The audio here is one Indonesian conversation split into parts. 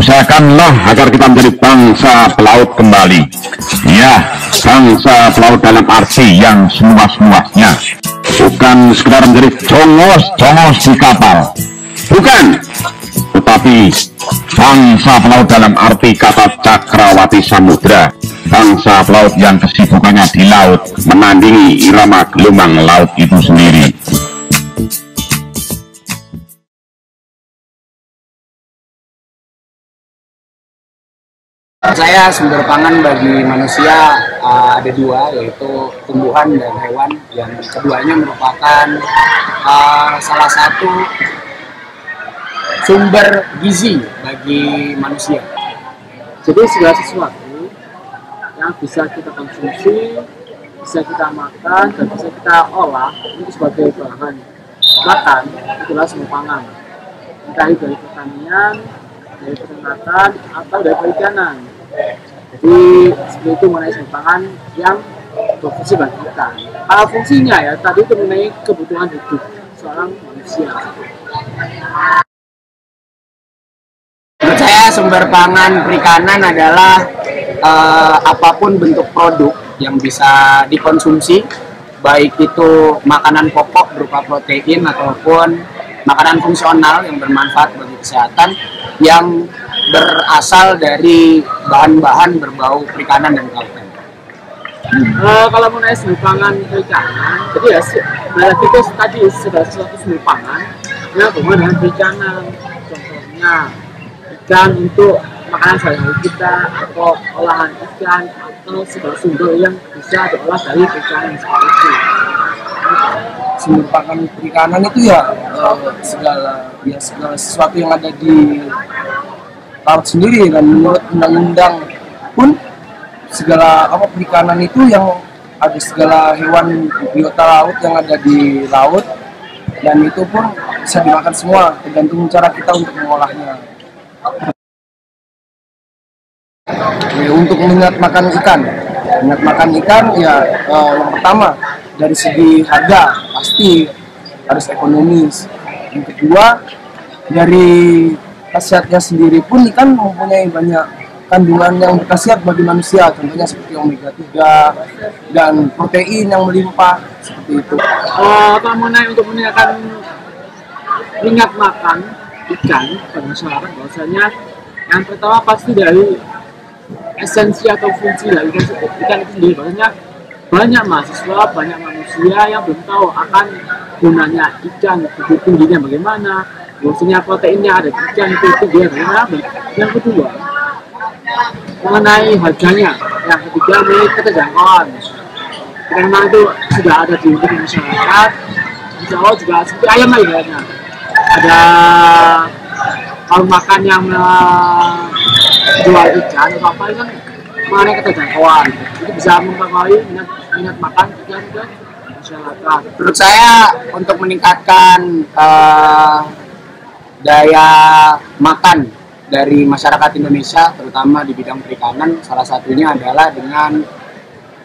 Usahakanlah agar kita menjadi bangsa pelaut kembali. Ya, bangsa pelaut dalam arti yang seluas-luasnya. Bukan sekedar menjadi congos di kapal. Bukan. Tetapi bangsa pelaut dalam arti kata cakrawati samudra. Bangsa pelaut yang kesibukannya di laut, menandingi irama gelombang laut itu sendiri. Saya sumber pangan bagi manusia ada dua, yaitu tumbuhan dan hewan. Yang keduanya merupakan salah satu sumber gizi bagi manusia. Jadi segala sesuatu yang bisa kita konsumsi, bisa kita makan, dan bisa kita olah untuk sebagai bahan makan, itulah sumber pangan. Entah itu dari pertanian, dari peternakan, atau dari perikanan. Jadi seperti itu mengenai sumber pangan yang berfungsi bagi kita. Fungsinya ya tadi itu mengenai kebutuhan hidup seorang manusia. Menurut saya sumber pangan perikanan adalah apapun bentuk produk yang bisa dikonsumsi, baik itu makanan pokok berupa protein ataupun makanan fungsional yang bermanfaat bagi kesehatan yang berasal dari bahan-bahan berbau perikanan dan kelautan. Kalau mengenai sumber pangan perikanan, jadi ya itu tadi sudah suatu sumber pangan yang berhubungan dengan perikanan. Contohnya ikan untuk makanan sehari-hari kita, atau olahan ikan, atau segala sumber yang bisa diolah dari perikanan seperti itu. Sumber pangan perikanan itu ya segala sesuatu yang ada di laut sendiri, dan menurut undang-undang pun segala perikanan itu yang ada segala hewan biota laut yang ada di laut, dan itu pun bisa dimakan semua, tergantung cara kita untuk mengolahnya. Untuk minat makan ikan ya yang pertama dari segi harga pasti harus ekonomis. Yang kedua dari khasiatnya sendiri pun ikan mempunyai banyak kandungan yang berkhasiat bagi manusia, contohnya seperti omega 3 dan protein yang melimpah seperti itu. Kalau mengenai untuk meningkatkan minat makan ikan pada masyarakat, bahwasanya yang pertama pasti dari esensi atau fungsi dari ikan itu sendiri. Bahwasanya banyak mahasiswa, banyak manusia yang belum tahu akan gunanya ikan, tingginya bagaimana, bahwasanya proteinnya ada di ikan itu dia bagaimana. Yang kedua mengenai harganya, yang ketiga mengenai keterjangkauan. Karena itu sudah ada di masyarakat. Insya Allah juga seperti ayam lagi kayaknya. Ada kalau makan yang jual ikan atau apa kan mengenai keterjangkauan, itu bisa mempengaruhi minat makan ikan ke masyarakat. Menurut saya untuk meningkatkan daya makan dari masyarakat Indonesia, terutama di bidang perikanan, salah satunya adalah dengan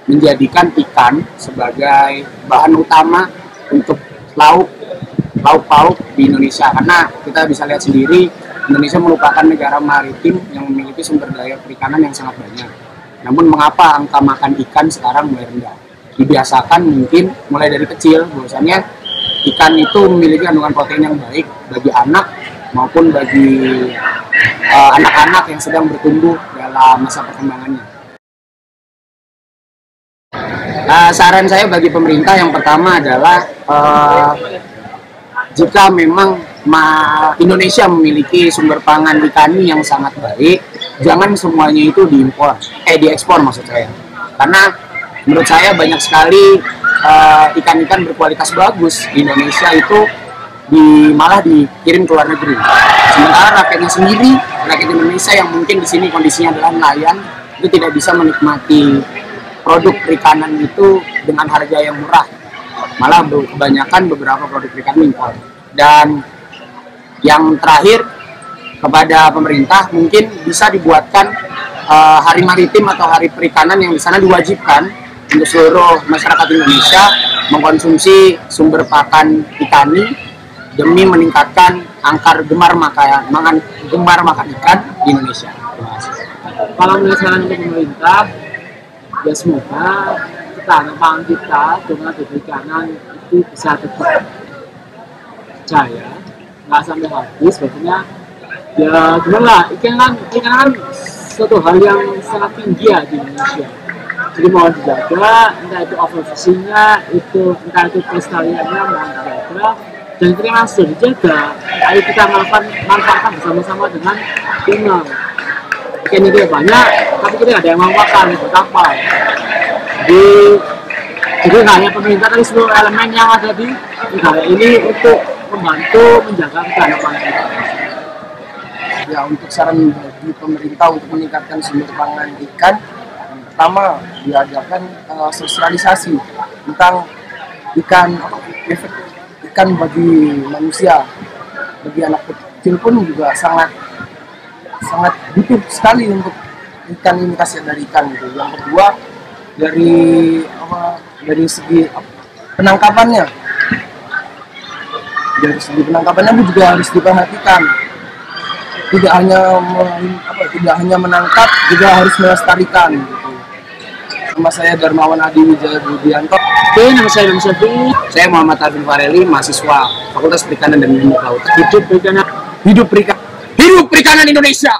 menjadikan ikan sebagai bahan utama untuk lauk pauk di Indonesia. Karena kita bisa lihat sendiri, Indonesia merupakan negara maritim yang memiliki sumber daya perikanan yang sangat banyak. Namun mengapa angka makan ikan sekarang mulai rendah? Dibiasakan mungkin mulai dari kecil, bahwasanya ikan itu memiliki kandungan protein yang baik bagi anak maupun bagi anak-anak yang sedang bertumbuh dalam masa perkembangannya. Saran saya bagi pemerintah yang pertama adalah jika memang Indonesia memiliki sumber pangan ikani yang sangat baik, jangan semuanya itu diekspor maksud saya. Karena menurut saya banyak sekali ikan-ikan berkualitas bagus di Indonesia itu malah dikirim ke luar negeri. Sementara rakyat Indonesia yang mungkin di sini kondisinya adalah nelayan, itu tidak bisa menikmati produk perikanan itu dengan harga yang murah. Malah kebanyakan beberapa produk perikanan impor. Dan yang terakhir, kepada pemerintah mungkin bisa dibuatkan hari maritim atau hari perikanan yang di sana diwajibkan untuk seluruh masyarakat Indonesia mengkonsumsi sumber pakan ikani demi meningkatkan angka gemar makan ikan di Indonesia. Kalau menurut saran untuk pemerintah, ya semoga ketahanan pangan kita dengan perikanan itu bisa tetap jaya, nggak sampai habis. Maksudnya ya gimana lah, ikan kan suatu hal yang sangat tinggi ya di Indonesia. Jadi mohon dijaga, entah itu overfishingnya, entah itu pelestariannya mohon dijaga. Dan ketika masuk dijaga, ayo kita manfaatkan bersama-sama dengan tuna. Ikan itu banyak, tapi kita nggak ada yang mau makan, buat apa? Jadi nggak hanya pemerintah, tapi seluruh elemen yang ada di negara ini untuk membantu menjaga ketahanan kita. Ya, untuk saran bagi pemerintah untuk meningkatkan sumber pangan ikan, yang pertama diadakan sosialisasi tentang efek ikan bagi manusia, bagi anak kecil pun juga sangat butuh sekali untuk ikan ini, khasiat dari ikan gitu. Yang kedua dari segi penangkapannya, juga harus diperhatikan. Tidak hanya menangkap, juga harus melestarikan gitu. Nama saya Darmawan Adi Wijaya Budianto. Oke, nama saya Sofi. Saya Muhammad Arvin Fareli, mahasiswa Fakultas Perikanan dan Ilmu Laut. Hidup perikanan. Hidup perikanan Indonesia.